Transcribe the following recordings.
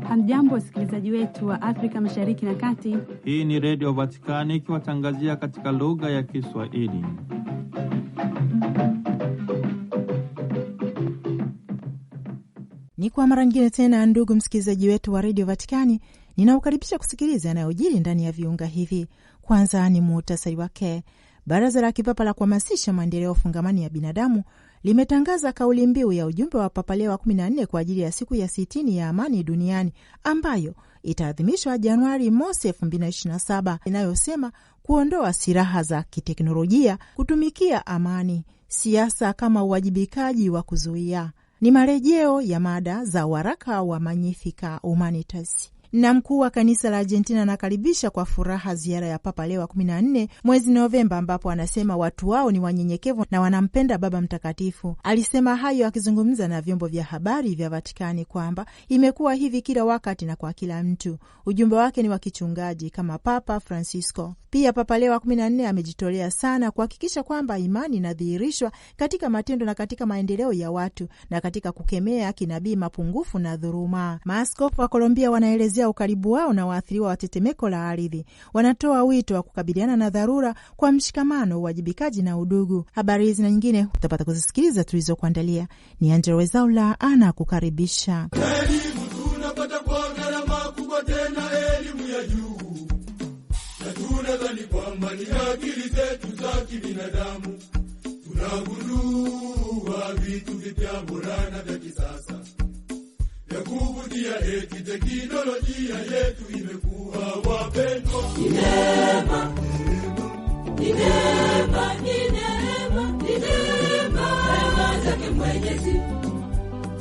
Hamjambo wasikilizaji wetu wa Afrika Mashariki na Kati. Hii ni Radio Vatikani ikiwatangazia katika lugha ya Kiswahili. Ni kwa mara nyingine tena, ndugu msikilizaji wetu wa Radio Vatikani, ninaukaribisha kusikiliza yanayojiri ndani ya viunga hivi. Kwanza ni muhtasari wake. Baraza la Kipapa la kuhamasisha maendeleo fungamani ya binadamu limetangaza kauli mbiu ya ujumbe wa Papa Leo wa 14 kwa ajili ya siku ya 60 ya amani duniani ambayo itaadhimishwa Januari mosi 2027, inayosema kuondoa silaha za kiteknolojia, kutumikia amani, siasa kama uwajibikaji wa kuzuia. Ni marejeo ya mada za waraka wa Magnificat Humanitas. Na mkuu wa kanisa la Argentina anakaribisha kwa furaha ziara ya Papa Leo wa 14 mwezi Novemba, ambapo anasema watu wao ni wanyenyekevu na wanampenda Baba Mtakatifu. Alisema hayo akizungumza na vyombo vya habari vya Vatikani kwamba imekuwa hivi kila wakati na kwa kila mtu. Ujumbe wake ni wa kichungaji kama Papa Francisco. Pia Papa Leo wa 14 amejitolea sana kuhakikisha kwamba imani inadhihirishwa katika matendo na katika maendeleo ya watu na katika kukemea kinabii mapungufu na dhuluma. Maaskofu wa Colombia wanaelezea ukaribu wao na waathiriwa wa tetemeko la ardhi. Wanatoa wito wa kukabiliana na dharura kwa mshikamano, uwajibikaji na udugu. Habari hizi na nyingine utapata kuzisikiliza tulizokuandalia. Ni Angela Wezaula ana kukaribisha. Elimu tunapata kwa gharama kubwa, tena elimu ya juu, na tunadhani kwamba ni akili zetu za kibinadamu. Tunagundua vitu vipya bora na vya kisasa ya kuvutia, eti teknolojia yetu imekuwa wapendwa. Ni neema, ni neema, ni neema, ni neema zake Mwenyezi.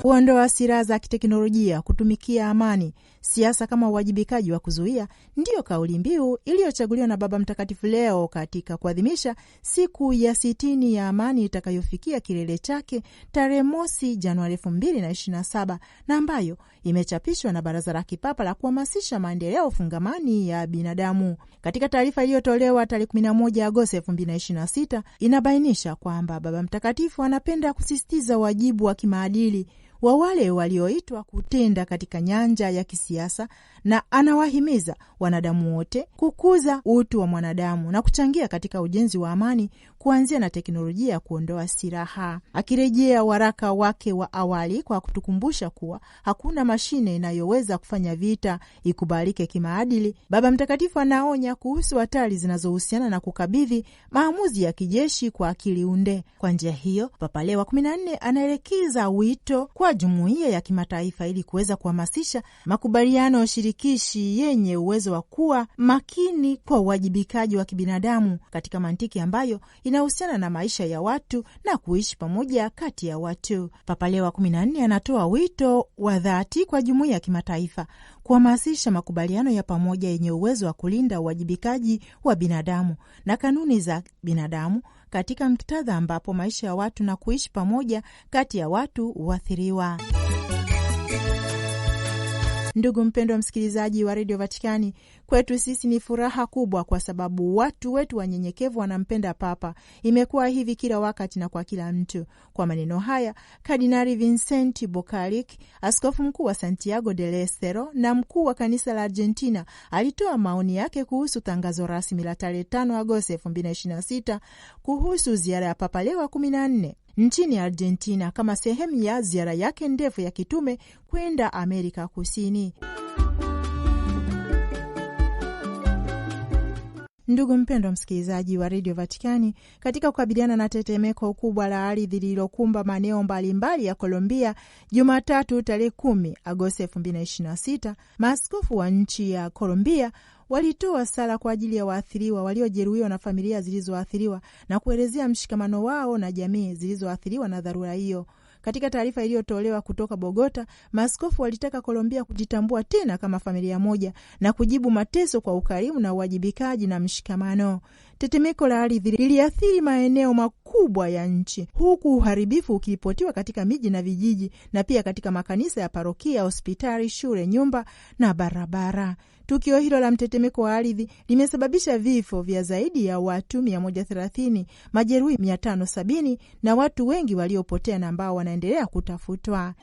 Kuondoa silaha za kiteknolojia, kutumikia amani, siasa kama uwajibikaji wa kuzuia, ndiyo kauli mbiu iliyochaguliwa na Baba Mtakatifu leo katika kuadhimisha siku ya 60 ya amani itakayofikia kilele chake tarehe mosi Januari 2027, na ambayo imechapishwa na Baraza la Kipapa la kuhamasisha maendeleo fungamani ya binadamu. Katika taarifa iliyotolewa tarehe 11 Agosti 2026 inabainisha kwamba Baba Mtakatifu anapenda kusisitiza wajibu wa kimaadili wa wale walioitwa kutenda katika nyanja ya kisiasa, na anawahimiza wanadamu wote kukuza utu wa mwanadamu na kuchangia katika ujenzi wa amani, kuanzia na teknolojia ya kuondoa silaha. Akirejea waraka wake wa awali kwa kutukumbusha kuwa hakuna mashine inayoweza kufanya vita ikubalike kimaadili, Baba Mtakatifu anaonya kuhusu hatari zinazohusiana na kukabidhi maamuzi ya kijeshi kwa akili unde. Kwa njia hiyo, Papa Leo wa 14 anaelekeza wito kwa jumuiya ya kimataifa ili kuweza kuhamasisha makubaliano shirikishi yenye uwezo wa kuwa makini kwa uwajibikaji wa kibinadamu katika mantiki ambayo inahusiana na maisha ya watu na kuishi pamoja kati ya watu. Papa Leo wa 14 anatoa wito wa dhati kwa jumuiya ya kimataifa kuhamasisha makubaliano ya pamoja yenye uwezo wa kulinda uwajibikaji wa binadamu na kanuni za binadamu katika muktadha ambapo maisha ya watu na kuishi pamoja kati ya watu huathiriwa. Ndugu mpendwa msikilizaji wa Radio Vatikani, kwetu sisi ni furaha kubwa kwa sababu watu wetu wanyenyekevu wanampenda Papa. Imekuwa hivi kila wakati na kwa kila mtu. Kwa maneno haya, Kardinali Vincent Bocaric, askofu mkuu wa Santiago del Estero na mkuu wa kanisa la Argentina, alitoa maoni yake kuhusu tangazo rasmi la tarehe 5 Agosti 2026 kuhusu ziara ya Papa Leo wa 14 nchini Argentina kama sehemu ya ziara yake ndefu ya kitume kwenda Amerika Kusini. Ndugu mpendwa msikilizaji wa Radio Vatikani, katika kukabiliana na tetemeko kubwa la ardhi lililokumba maeneo mbalimbali ya Colombia Jumatatu tarehe 10 Agosti 2026, maaskofu wa nchi ya Colombia walitoa sala kwa ajili ya waathiriwa waliojeruhiwa na familia zilizoathiriwa na kuelezea mshikamano wao na jamii zilizoathiriwa na dharura hiyo. Katika taarifa iliyotolewa kutoka Bogota, maaskofu walitaka Colombia kujitambua tena kama familia moja na kujibu mateso kwa ukarimu na uwajibikaji na mshikamano. Tetemeko la ardhi liliathiri maeneo makubwa ya nchi, huku uharibifu ukiripotiwa katika miji na vijiji na pia katika makanisa ya parokia, hospitali, shule, nyumba na barabara. Tukio hilo la mtetemeko wa ardhi limesababisha vifo vya zaidi ya watu 130, majeruhi 570 na watu wengi waliopotea na ambao wanaendelea kutafutwa.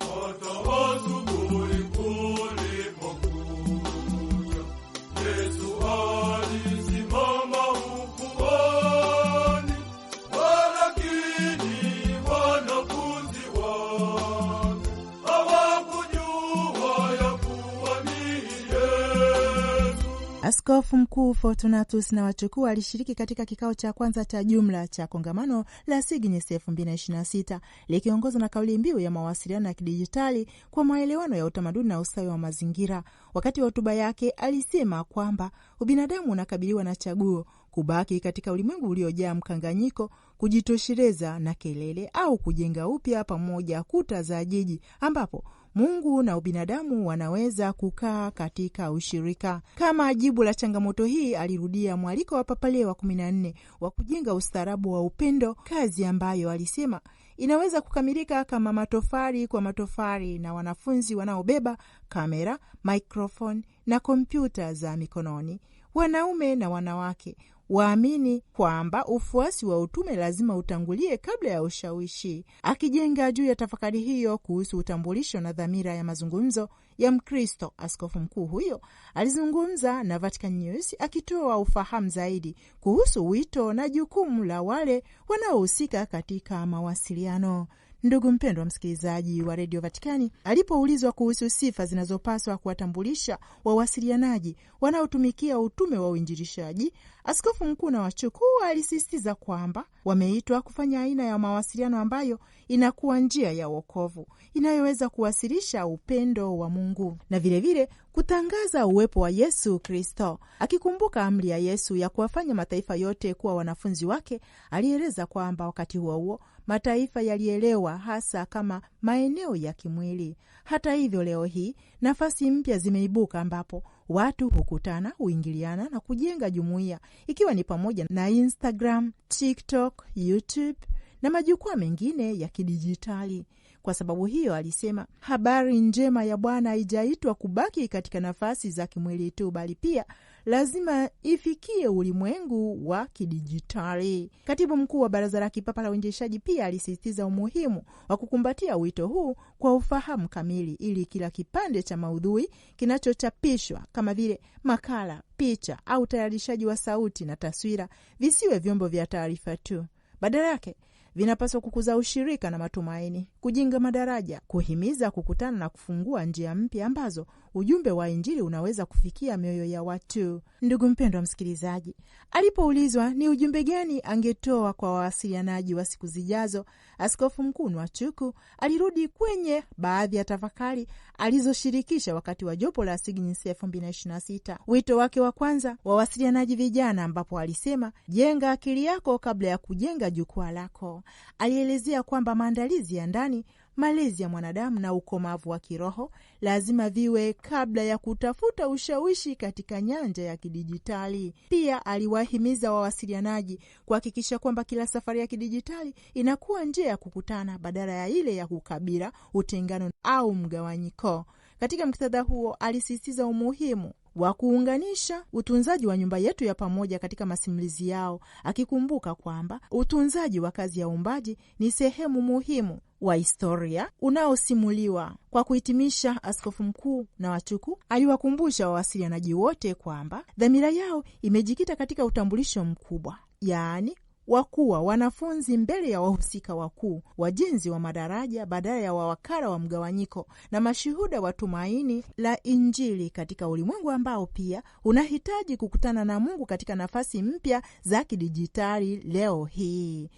Askofu Mkuu Fortunatus Nawachukwu alishiriki katika kikao cha kwanza cha jumla cha kongamano la SIGNES 2026 likiongozwa na kauli mbiu ya mawasiliano ya kidijitali kwa maelewano ya utamaduni na ustawi wa mazingira. Wakati wa hotuba yake alisema kwamba ubinadamu unakabiliwa na chaguo: kubaki katika ulimwengu uliojaa mkanganyiko, kujitosheleza na kelele, au kujenga upya pamoja kuta za jiji ambapo Mungu na ubinadamu wanaweza kukaa katika ushirika. Kama jibu la changamoto hii, alirudia mwaliko wa Papa Leo wa 14 wa kujenga ustaarabu wa upendo, kazi ambayo alisema inaweza kukamilika kama matofali kwa matofali na wanafunzi wanaobeba kamera, maikrofoni na kompyuta za mikononi, wanaume na wanawake, waamini kwamba ufuasi wa utume lazima utangulie kabla ya ushawishi. Akijenga juu ya tafakari hiyo kuhusu utambulisho na dhamira ya mazungumzo ya Mkristo, askofu mkuu huyo alizungumza na Vatican News akitoa ufahamu zaidi kuhusu wito na jukumu la wale wanaohusika katika mawasiliano. Ndugu mpendwa msikilizaji wa redio Vatikani, alipoulizwa kuhusu sifa zinazopaswa kuwatambulisha wawasilianaji wanaotumikia utume wa uinjilishaji, askofu mkuu Nawachukwu alisisitiza kwamba wameitwa kufanya aina ya mawasiliano ambayo inakuwa njia ya wokovu, inayoweza kuwasilisha upendo wa Mungu na vilevile kutangaza uwepo wa Yesu Kristo. Akikumbuka amri ya Yesu ya kuwafanya mataifa yote kuwa wanafunzi wake, alieleza kwamba wakati huo huo mataifa yalielewa hasa kama maeneo ya kimwili. Hata hivyo, leo hii nafasi mpya zimeibuka ambapo watu hukutana, huingiliana na kujenga jumuiya, ikiwa ni pamoja na Instagram, TikTok, YouTube na majukwaa mengine ya kidijitali. Kwa sababu hiyo, alisema habari njema ya Bwana haijaitwa kubaki katika nafasi za kimwili tu, bali pia lazima ifikie ulimwengu wa kidijitali. Katibu mkuu wa Baraza la Kipapa la Uinjilishaji pia alisisitiza umuhimu wa kukumbatia wito huu kwa ufahamu kamili, ili kila kipande cha maudhui kinachochapishwa kama vile makala, picha au utayarishaji wa sauti na taswira visiwe vyombo vya taarifa tu. Badala yake vinapaswa kukuza ushirika na matumaini, kujenga madaraja, kuhimiza kukutana na kufungua njia mpya ambazo ujumbe wa Injili unaweza kufikia mioyo ya watu. Ndugu mpendwa msikilizaji, alipoulizwa ni ujumbe gani angetoa kwa wawasilianaji wa siku zijazo, askofu mkuu Nwachukwu alirudi kwenye baadhi ya tafakari alizoshirikisha wakati wa jopo la SIGNES 2026. Wito wake wa kwanza, wawasilianaji vijana, ambapo alisema jenga akili yako kabla ya kujenga jukwaa lako. Alielezea kwamba maandalizi ya ndani, malezi ya mwanadamu na ukomavu wa kiroho lazima viwe kabla ya kutafuta ushawishi katika nyanja ya kidijitali. Pia aliwahimiza wawasilianaji kuhakikisha kwamba kila safari ya kidijitali inakuwa njia ya kukutana badala ya ile ya kukabila, utengano au mgawanyiko. Katika muktadha huo, alisisitiza umuhimu wa kuunganisha utunzaji wa nyumba yetu ya pamoja katika masimulizi yao, akikumbuka kwamba utunzaji wa kazi ya uumbaji ni sehemu muhimu wa historia unaosimuliwa. Kwa kuhitimisha, askofu mkuu Nawachukwu aliwakumbusha wawasilianaji wote kwamba dhamira yao imejikita katika utambulisho mkubwa, yaani wakuwa wanafunzi mbele ya wahusika wakuu, wajenzi wa madaraja badala ya wawakala wa mgawanyiko, na mashuhuda wa tumaini la Injili katika ulimwengu ambao pia unahitaji kukutana na Mungu katika nafasi mpya za kidijitali leo hii.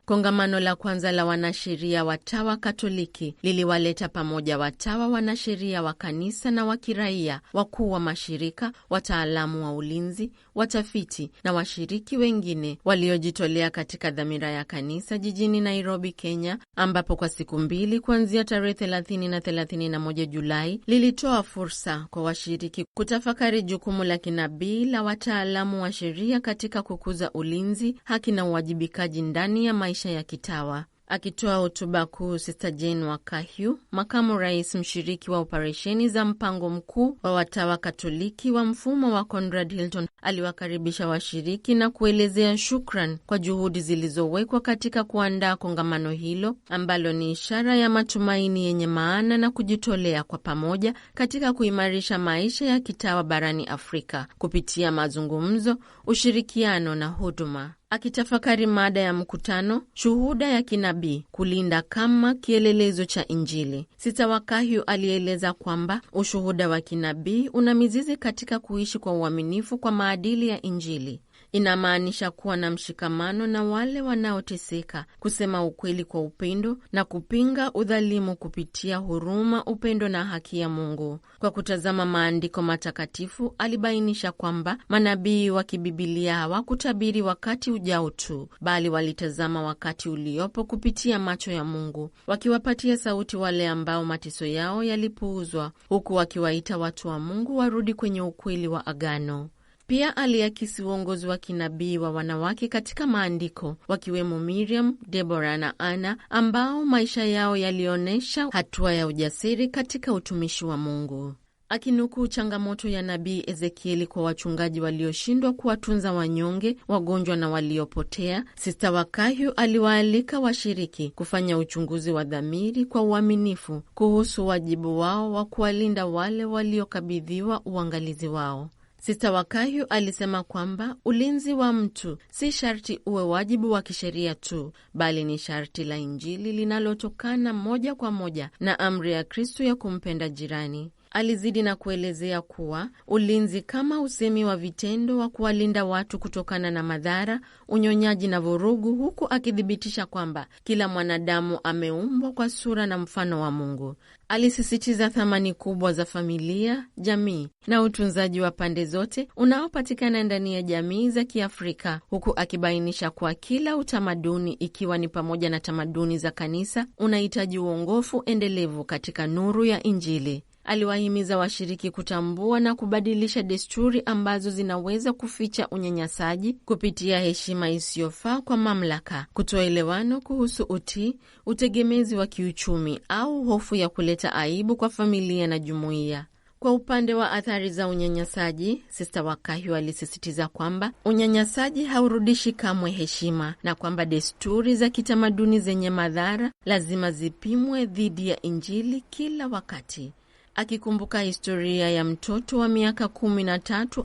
Kongamano la kwanza la wanasheria watawa Katoliki liliwaleta pamoja watawa, wanasheria wa kanisa na wa kiraia, wakuu wa mashirika, wataalamu wa ulinzi, watafiti na washiriki wengine waliojitolea katika dhamira ya kanisa jijini Nairobi, Kenya, ambapo kwa siku mbili kuanzia tarehe 30 na 31 Julai lilitoa fursa kwa washiriki kutafakari jukumu la kinabii la wataalamu wa sheria katika kukuza ulinzi, haki na uwajibikaji ndani ya maisha ya kitawa. Akitoa hotuba kuu, Sister Jane Wakahyu, makamu rais mshiriki wa operesheni za mpango mkuu wa watawa Katoliki wa mfumo wa Conrad Hilton, aliwakaribisha washiriki na kuelezea shukran kwa juhudi zilizowekwa katika kuandaa kongamano hilo ambalo ni ishara ya matumaini yenye maana na kujitolea kwa pamoja katika kuimarisha maisha ya kitawa barani Afrika kupitia mazungumzo, ushirikiano na huduma. Akitafakari mada ya mkutano, shuhuda ya kinabii, kulinda kama kielelezo cha Injili, Sister Wakahyu alieleza kwamba ushuhuda wa kinabii una mizizi katika kuishi kwa uaminifu kwa maadili ya Injili. Inamaanisha kuwa na mshikamano na wale wanaoteseka, kusema ukweli kwa upendo na kupinga udhalimu kupitia huruma, upendo na haki ya Mungu. Kwa kutazama maandiko matakatifu, alibainisha kwamba manabii wa kibibilia hawakutabiri wakati ujao tu, bali walitazama wakati uliopo kupitia macho ya Mungu, wakiwapatia sauti wale ambao mateso yao yalipuuzwa, huku wakiwaita watu wa Mungu warudi kwenye ukweli wa agano. Pia aliakisi uongozi wa kinabii wa wanawake katika maandiko, wakiwemo Miriam, Deborah na Anna, ambao maisha yao yalionyesha hatua ya ujasiri katika utumishi wa Mungu. Akinukuu changamoto ya nabii Ezekieli kwa wachungaji walioshindwa kuwatunza wanyonge, wagonjwa na waliopotea, Sister Wakahyu aliwaalika washiriki kufanya uchunguzi wa dhamiri kwa uaminifu kuhusu wajibu wao wa kuwalinda wale waliokabidhiwa uangalizi wao. Sister Wakahyu alisema kwamba ulinzi wa mtu si sharti uwe wajibu wa kisheria tu, bali ni sharti la Injili linalotokana moja kwa moja na amri ya Kristo ya kumpenda jirani. Alizidi na kuelezea kuwa ulinzi kama usemi wa vitendo wa kuwalinda watu kutokana na madhara, unyonyaji na vurugu, huku akithibitisha kwamba kila mwanadamu ameumbwa kwa sura na mfano wa Mungu. Alisisitiza thamani kubwa za familia, jamii na utunzaji wa pande zote unaopatikana ndani ya jamii za Kiafrika, huku akibainisha kwa kila utamaduni, ikiwa ni pamoja na tamaduni za kanisa, unahitaji uongofu endelevu katika nuru ya Injili. Aliwahimiza washiriki kutambua na kubadilisha desturi ambazo zinaweza kuficha unyanyasaji kupitia heshima isiyofaa kwa mamlaka, kutoelewano kuhusu utii, utegemezi wa kiuchumi au hofu ya kuleta aibu kwa familia na jumuiya. Kwa upande wa athari za unyanyasaji, Sister Wakahyu alisisitiza kwamba unyanyasaji haurudishi kamwe heshima na kwamba desturi za kitamaduni zenye madhara lazima zipimwe dhidi ya Injili kila wakati. Akikumbuka historia ya mtoto wa miaka 13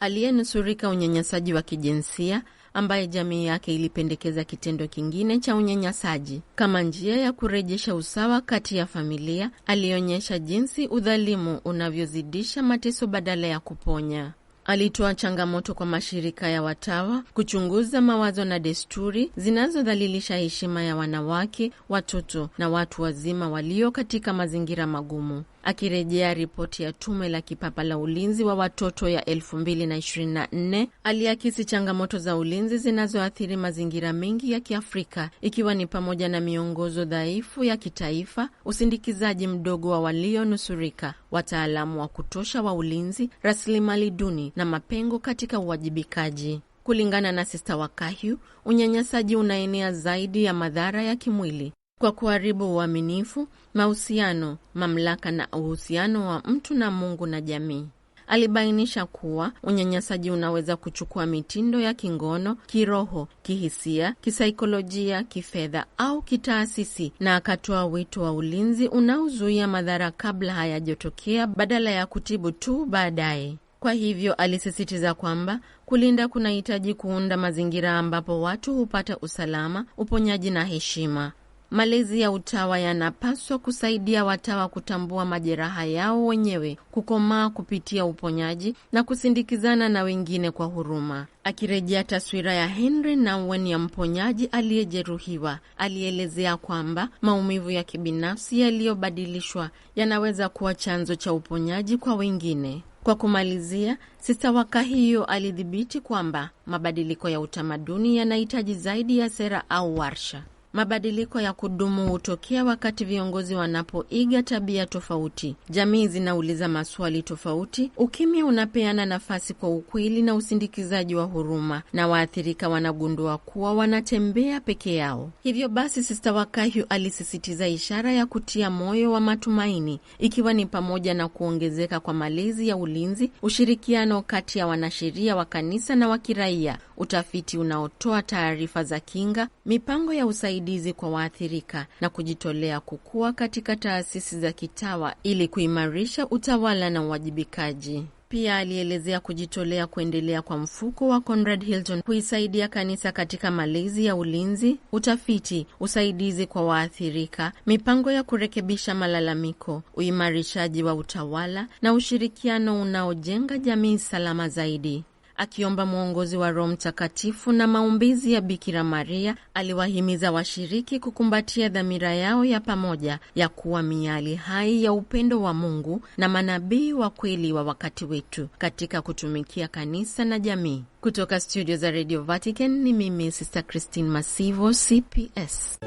aliyenusurika unyanyasaji wa kijinsia, ambaye jamii yake ilipendekeza kitendo kingine cha unyanyasaji kama njia ya kurejesha usawa kati ya familia, alionyesha jinsi udhalimu unavyozidisha mateso badala ya kuponya. Alitoa changamoto kwa mashirika ya watawa kuchunguza mawazo na desturi zinazodhalilisha heshima ya wanawake, watoto na watu wazima walio katika mazingira magumu. Akirejea ripoti ya Tume la Kipapa la Ulinzi wa Watoto ya 2024, aliakisi changamoto za ulinzi zinazoathiri mazingira mengi ya Kiafrika, ikiwa ni pamoja na miongozo dhaifu ya kitaifa, usindikizaji mdogo wa walionusurika, wataalamu wa kutosha wa ulinzi, rasilimali duni na mapengo katika uwajibikaji. Kulingana na Sister Wakahyu, unyanyasaji unaenea zaidi ya madhara ya kimwili kwa kuharibu uaminifu, mahusiano, mamlaka na uhusiano wa mtu na Mungu na jamii. Alibainisha kuwa unyanyasaji unaweza kuchukua mitindo ya kingono, kiroho, kihisia, kisaikolojia, kifedha au kitaasisi, na akatoa wito wa ulinzi unaozuia madhara kabla hayajatokea badala ya kutibu tu baadaye. Kwa hivyo alisisitiza kwamba kulinda kunahitaji kuunda mazingira ambapo watu hupata usalama, uponyaji na heshima. Malezi ya utawa yanapaswa kusaidia watawa kutambua majeraha yao wenyewe, kukomaa kupitia uponyaji na kusindikizana na wengine kwa huruma. Akirejea taswira ya Henry Nouwen ya mponyaji aliyejeruhiwa, alielezea kwamba maumivu ya kibinafsi yaliyobadilishwa yanaweza kuwa chanzo cha uponyaji kwa wengine. Kwa kumalizia, Sista Wakahiyo alidhibiti kwamba mabadiliko ya utamaduni yanahitaji zaidi ya sera au warsha. Mabadiliko ya kudumu hutokea wakati viongozi wanapoiga tabia tofauti. Jamii zinauliza maswali tofauti, ukimya unapeana nafasi kwa ukweli na usindikizaji wa huruma, na waathirika wanagundua kuwa wanatembea peke yao. Hivyo basi, Sista Wakahiyo alisisitiza ishara ya kutia moyo wa matumaini, ikiwa ni pamoja na kuongezeka kwa malezi ya ulinzi, ushirikiano kati ya wanasheria wa kanisa na wa kiraia, utafiti unaotoa taarifa za kinga, mipango ya usaidizi kwa waathirika na kujitolea kukua katika taasisi za kitawa ili kuimarisha utawala na uwajibikaji. Pia alielezea kujitolea kuendelea kwa mfuko wa Conrad Hilton kuisaidia kanisa katika malezi ya ulinzi, utafiti, usaidizi kwa waathirika, mipango ya kurekebisha malalamiko, uimarishaji wa utawala na ushirikiano unaojenga jamii salama zaidi. Akiomba mwongozi wa Roho Mtakatifu na maombezi ya Bikira Maria, aliwahimiza washiriki kukumbatia dhamira yao ya pamoja ya kuwa miali hai ya upendo wa Mungu na manabii wa kweli wa wakati wetu katika kutumikia kanisa na jamii. Kutoka studio za Radio Vatican ni mimi Sister Christine Masivo, CPS.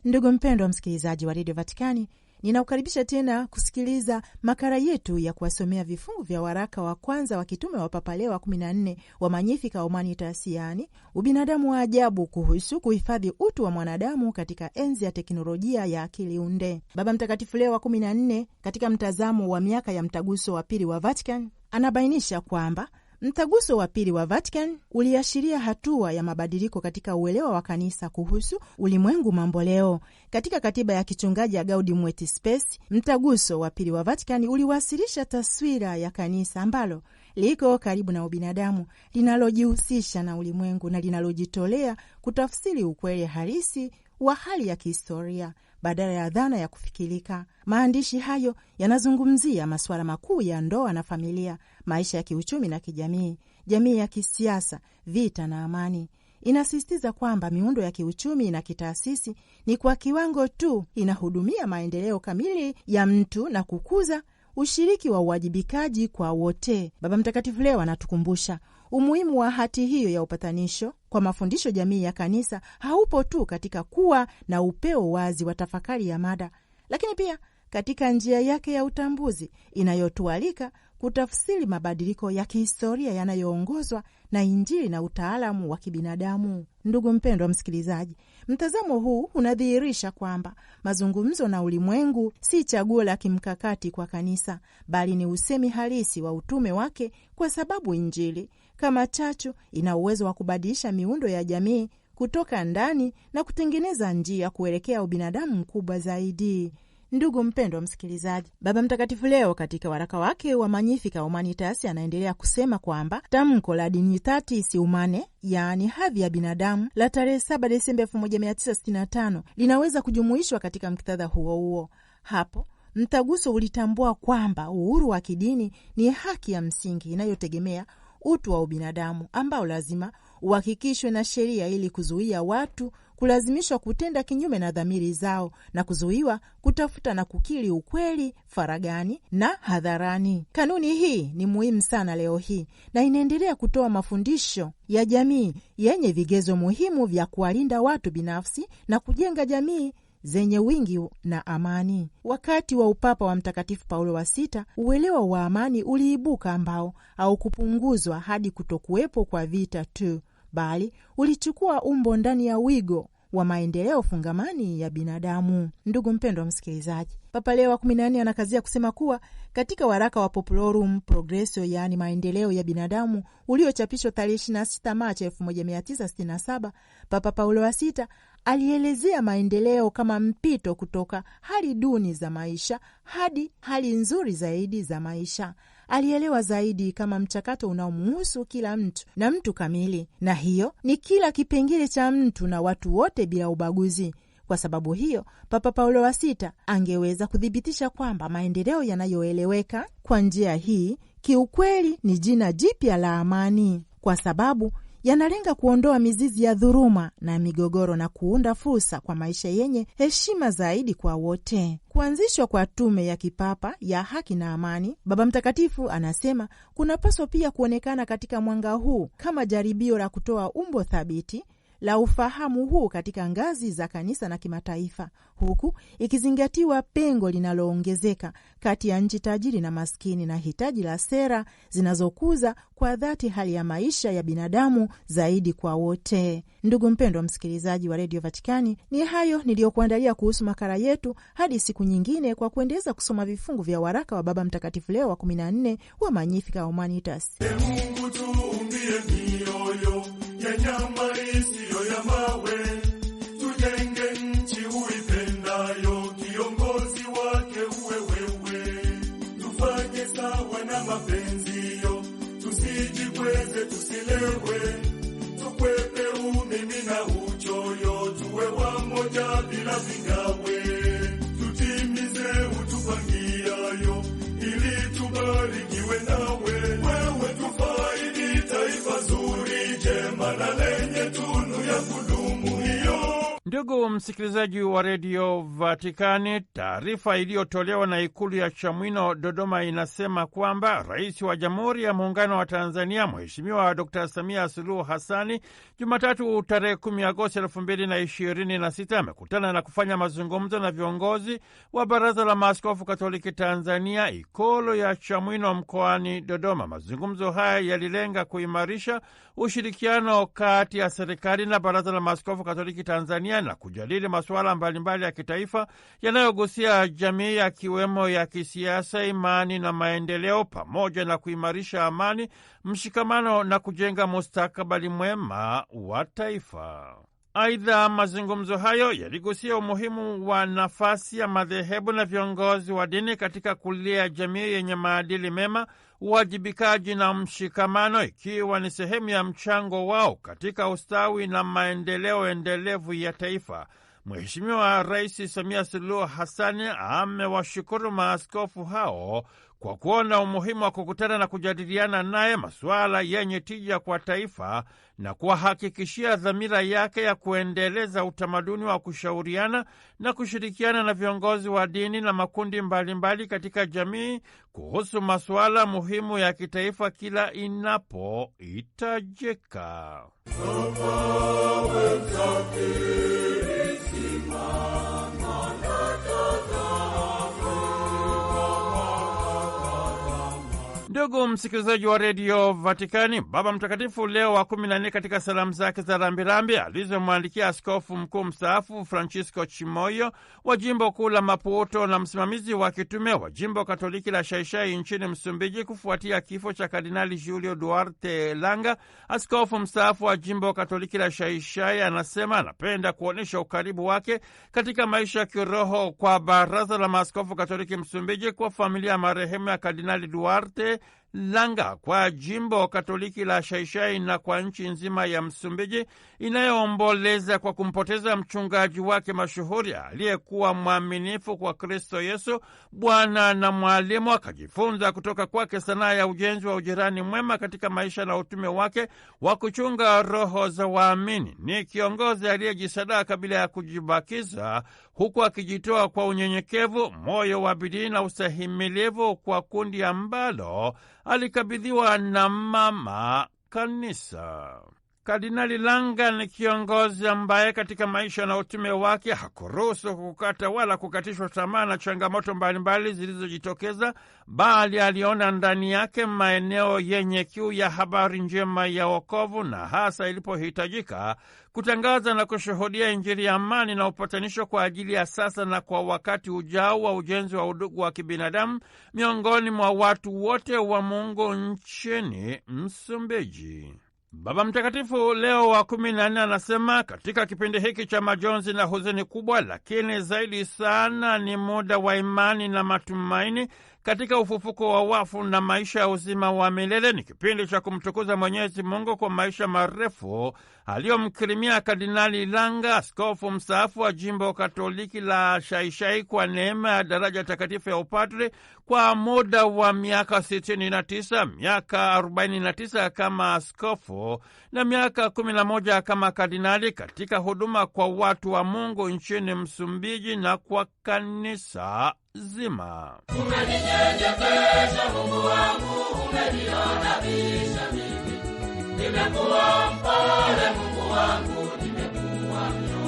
Ndugu mpendwa msikilizaji wa Radio Vatikani, ninaukaribisha tena kusikiliza makala yetu ya kuwasomea vifungu vya waraka wa kwanza wa kitume wa Papa Leo wa 14 wa Magnificat Humanitas, yaani ubinadamu wa ajabu, kuhusu kuhifadhi utu wa mwanadamu katika enzi ya teknolojia ya akili unde. Baba Mtakatifu Leo wa 14 katika mtazamo wa miaka ya mtaguso wa pili wa Vatican anabainisha kwamba mtaguso wa pili wa Vatican uliashiria hatua ya mabadiliko katika uelewa wa kanisa kuhusu ulimwengu mambo leo. Katika katiba ya kichungaji ya Gaudium et Spes, mtaguso wa pili wa Vatican uliwasilisha taswira ya kanisa ambalo liko karibu na ubinadamu, linalojihusisha na ulimwengu na linalojitolea kutafsiri ukweli halisi wa hali ya kihistoria badala ya dhana ya kufikirika. Maandishi hayo yanazungumzia masuala makuu ya ndoa na familia, maisha ya kiuchumi na kijamii, jamii ya kisiasa, vita na amani. Inasisitiza kwamba miundo ya kiuchumi na kitaasisi ni kwa kiwango tu inahudumia maendeleo kamili ya mtu na kukuza ushiriki wa uwajibikaji kwa wote. Baba Mtakatifu leo anatukumbusha umuhimu wa hati hiyo ya upatanisho kwa mafundisho jamii ya kanisa haupo tu katika kuwa na upeo wazi wa tafakari ya mada, lakini pia katika njia yake ya utambuzi inayotualika kutafsiri mabadiliko ya kihistoria yanayoongozwa na Injili na utaalamu wa kibinadamu. Ndugu mpendwa msikilizaji, mtazamo huu unadhihirisha kwamba mazungumzo na ulimwengu si chaguo la kimkakati kwa kanisa, bali ni usemi halisi wa utume wake, kwa sababu Injili kama chachu ina uwezo wa kubadilisha miundo ya jamii kutoka ndani na kutengeneza njia kuelekea ubinadamu mkubwa zaidi. Ndugu mpendwa msikilizaji, Baba Mtakatifu leo katika waraka wake wa Magnificat Humanitas anaendelea kusema kwamba tamko la Dignitatis Humanae, yaani hadhi ya binadamu, la tarehe 7 Desemba 1965 linaweza kujumuishwa katika muktadha huo huo. Hapo mtaguso ulitambua kwamba uhuru wa kidini ni haki ya msingi inayotegemea utu wa ubinadamu ambao lazima uhakikishwe na sheria ili kuzuia watu kulazimishwa kutenda kinyume na dhamiri zao na kuzuiwa kutafuta na kukiri ukweli faragani na hadharani. Kanuni hii ni muhimu sana leo hii na inaendelea kutoa mafundisho ya jamii yenye vigezo muhimu vya kuwalinda watu binafsi na kujenga jamii zenye wingi na amani. Wakati wa upapa wa Mtakatifu Paulo wa Sita, uelewa wa amani uliibuka ambao haukupunguzwa hadi kutokuwepo kwa vita tu, bali ulichukua umbo ndani ya wigo wa maendeleo fungamani ya binadamu. Ndugu mpendwa wa msikilizaji, Papa Leo wa 14 anakazia kusema kuwa katika waraka wa Populorum Progressio, yaani maendeleo ya binadamu, uliochapishwa tarehe 26 Machi 1967, Papa Paulo wa Sita alielezea maendeleo kama mpito kutoka hali duni za maisha hadi hali nzuri zaidi za maisha. Alielewa zaidi kama mchakato unaomuhusu kila mtu na mtu kamili, na hiyo ni kila kipengele cha mtu na watu wote bila ubaguzi. Kwa sababu hiyo, Papa Paulo wa Sita angeweza kuthibitisha kwamba maendeleo yanayoeleweka kwa njia hii kiukweli ni jina jipya la amani, kwa sababu yanalenga kuondoa mizizi ya dhuluma na migogoro na kuunda fursa kwa maisha yenye heshima zaidi kwa wote. Kuanzishwa kwa tume ya kipapa ya haki na amani, Baba Mtakatifu anasema kunapaswa pia kuonekana katika mwanga huu kama jaribio la kutoa umbo thabiti la ufahamu huu katika ngazi za kanisa na kimataifa, huku ikizingatiwa pengo linaloongezeka kati ya nchi tajiri na maskini na hitaji la sera zinazokuza kwa dhati hali ya maisha ya binadamu zaidi kwa wote. Ndugu mpendwa msikilizaji wa Radio Vatikani, ni hayo niliyokuandalia kuhusu makala yetu. Hadi siku nyingine, kwa kuendeleza kusoma vifungu vya waraka wa Baba Mtakatifu Leo wa 14 wa Magnificat Humanitas. Mungu tuumbie mioyo ya nyama isiyo ya mawe, tujenge nchi uipendayo, kiongozi wake uwe wewe. Tufanye sawa na mapenzio, tusijikweze, tusilewe, tukwepe umimi na uchoyo, tuwe wamoja bila vingawe. Tutimize utupangiayo, ili tubarikiwe nawe. Wewe tufaidi taifa zuri, jema na lenye tunu ya kudumu hiyo. Ndugu msikilizaji wa redio Vatikani, taarifa iliyotolewa na ikulu ya Chamwino, Dodoma, inasema kwamba Rais wa Jamhuri ya Muungano wa Tanzania Mheshimiwa Dr. Samia Suluhu Hassani Jumatatu tarehe 10 Agosti 2026 amekutana na kufanya mazungumzo na viongozi wa Baraza la Maaskofu Katoliki Tanzania, ikulu ya Chamwino mkoani Dodoma. Mazungumzo haya yalilenga kuimarisha ushirikiano kati ya serikali na Baraza la Maaskofu Katoliki Tanzania na kujadili masuala mbalimbali ya kitaifa yanayogusia jamii, yakiwemo ya kisiasa, imani na maendeleo, pamoja na kuimarisha amani, mshikamano na kujenga mustakabali mwema wa taifa. Aidha, mazungumzo hayo yaligusia umuhimu wa nafasi ya madhehebu na viongozi wa dini katika kulea jamii yenye maadili mema, uwajibikaji na mshikamano, ikiwa ni sehemu ya mchango wao katika ustawi na maendeleo endelevu ya taifa. Mheshimiwa Rais Samia Suluhu Hassani amewashukuru maaskofu hao kwa kuona umuhimu wa kukutana na kujadiliana naye masuala yenye tija kwa taifa na kuwahakikishia dhamira yake ya kuendeleza utamaduni wa kushauriana na kushirikiana na viongozi wa dini na makundi mbalimbali katika jamii kuhusu masuala muhimu ya kitaifa kila inapohitajika. Ndugu msikilizaji wa redio Vatikani, Baba Mtakatifu Leo wa 14 katika salamu zake za rambirambi alizomwandikia askofu mkuu mstaafu Francisco Chimoyo wa jimbo kuu la Maputo na msimamizi wa kitume wa jimbo Katoliki la Shaishai nchini Msumbiji kufuatia kifo cha Kardinali Julio Duarte Langa, askofu mstaafu wa jimbo Katoliki la Shaishai, anasema anapenda kuonyesha ukaribu wake katika maisha ya kiroho kwa Baraza la Maaskofu Katoliki Msumbiji, kwa familia ya marehemu ya Kardinali Duarte Langa, kwa jimbo Katoliki la Shaishai na kwa nchi nzima ya Msumbiji inayoomboleza kwa kumpoteza mchungaji wake mashuhuri aliyekuwa mwaminifu kwa Kristo Yesu, Bwana na mwalimu. Akajifunza kutoka kwake sanaa ya ujenzi wa ujirani mwema katika maisha na utume wake wa kuchunga roho za waamini. Ni kiongozi aliyejisadaka bila ya kujibakiza, huku akijitoa kwa unyenyekevu, moyo wa bidii na ustahimilivu kwa kundi ambalo alikabidhiwa na Mama Kanisa. Kardinali Langa ni kiongozi ambaye katika maisha na utume wake hakuruhusu kukata wala kukatishwa tamaa na changamoto mbalimbali zilizojitokeza, bali aliona ndani yake maeneo yenye kiu ya habari njema ya wokovu, na hasa ilipohitajika kutangaza na kushuhudia Injili ya amani na upatanisho kwa ajili ya sasa na kwa wakati ujao wa ujenzi wa udugu wa kibinadamu miongoni mwa watu wote wa Mungu nchini Msumbiji. Baba Mtakatifu Leo wa 14 anasema katika kipindi hiki cha majonzi na huzuni kubwa, lakini zaidi sana ni muda wa imani na matumaini katika ufufuko wa wafu na maisha ya uzima wa milele. Ni kipindi cha kumtukuza Mwenyezi Mungu kwa maisha marefu aliyomkirimia Kardinali Langa, askofu mstaafu wa jimbo Katoliki la Shaishai, kwa neema ya daraja takatifu ya upadre kwa muda wa miaka 69, miaka 49 kama askofu na miaka 11 kama kardinali, katika huduma kwa watu wa Mungu nchini Msumbiji na kwa kanisa zima. Umeninyenyekesha Mungu wangu, umeniadabisha mimi. Nimekuwa mpole Mungu wangu, nimekuwa mnyonge.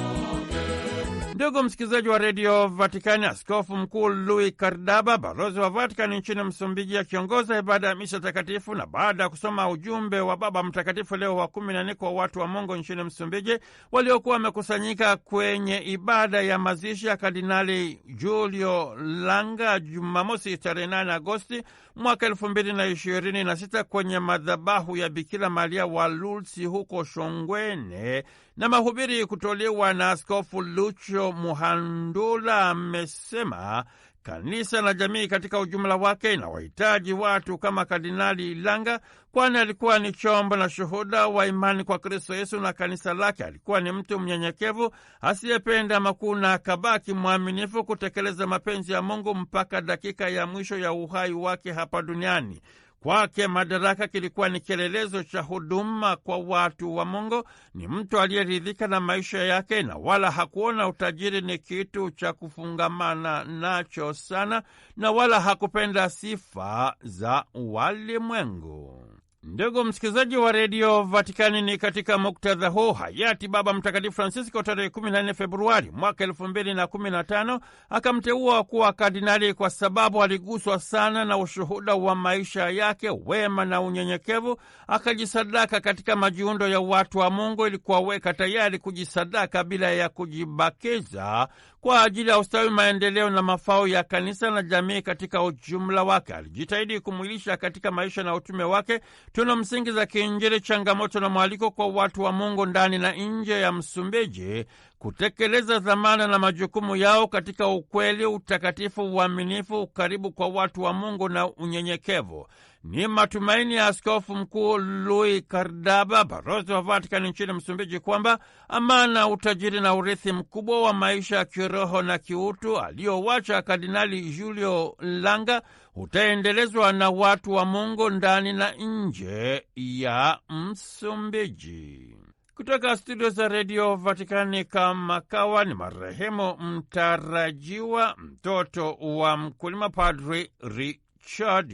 Ndugu msikilizaji wa redio Vatikani, Askofu Mkuu Luis Cardaba, balozi wa Vatikani nchini Msumbiji, akiongoza ibada ya misa takatifu, na baada ya kusoma ujumbe wa Baba Mtakatifu Leo wa 14 kwa watu wa Mungu nchini Msumbiji waliokuwa wamekusanyika kwenye ibada ya mazishi ya Kardinali Julio Langa Jumamosi tarehe 8 Agosti mwaka 2026 kwenye madhabahu ya Bikira Maria wa Lourdes huko Shongwene, na mahubiri kutolewa na Askofu Lucho Muhandula, amesema kanisa na jamii katika ujumla wake inawahitaji watu kama Kardinali Langa, kwani alikuwa ni chombo na shuhuda wa imani kwa Kristo Yesu na kanisa lake. Alikuwa ni mtu mnyenyekevu asiyependa makuu na akabaki mwaminifu kutekeleza mapenzi ya Mungu mpaka dakika ya mwisho ya uhai wake hapa duniani. Kwake madaraka kilikuwa ni kielelezo cha huduma kwa watu wa Mungu. Ni mtu aliyeridhika na maisha yake na wala hakuona utajiri ni kitu cha kufungamana nacho sana, na wala hakupenda sifa za walimwengu. Ndugu msikilizaji wa redio Vatikani, ni katika muktadha huu hayati Baba Mtakatifu Francisco tarehe 14 Februari mwaka 2015 akamteua kuwa kardinali kwa sababu aliguswa sana na ushuhuda wa maisha yake, wema na unyenyekevu. Akajisadaka katika majiundo ya watu wa Mungu ili kuwaweka tayari kujisadaka bila ya kujibakiza kwa ajili ya ustawi, maendeleo na mafao ya kanisa na jamii katika ujumla wake. Alijitahidi kumwilisha katika maisha na utume wake tunu msingi za kiinjili, changamoto na mwaliko kwa watu wa Mungu ndani na nje ya Msumbiji kutekeleza dhamana na majukumu yao katika ukweli, utakatifu, uaminifu, ukaribu kwa watu wa Mungu na unyenyekevu. Ni matumaini ya Askofu Mkuu Luis Cardaba, balozi wa Vatikani nchini Msumbiji, kwamba amana, utajiri na urithi mkubwa wa maisha ya kiroho na kiutu aliowacha Kardinali Julio Langa utaendelezwa na watu wa Mungu ndani na nje ya Msumbiji. Kutoka studio za redio Vatikani, kama kawa ni marehemu mtarajiwa mtoto wa mkulima Padri Richard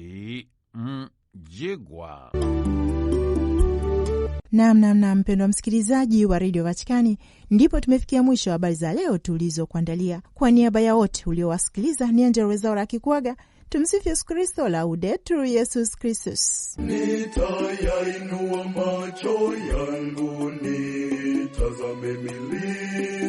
Mjigwa. Nam, mpendwa msikilizaji wa redio Vatikani, ndipo tumefikia mwisho wa habari za leo tulizokuandalia. Kwa niaba ya wote uliowasikiliza, ni Angella Rwezaura akikuaga. Tumsifu Yesu Kristo, Laudetur Yesus Kristus. Nitayainua macho yangu nitazame milima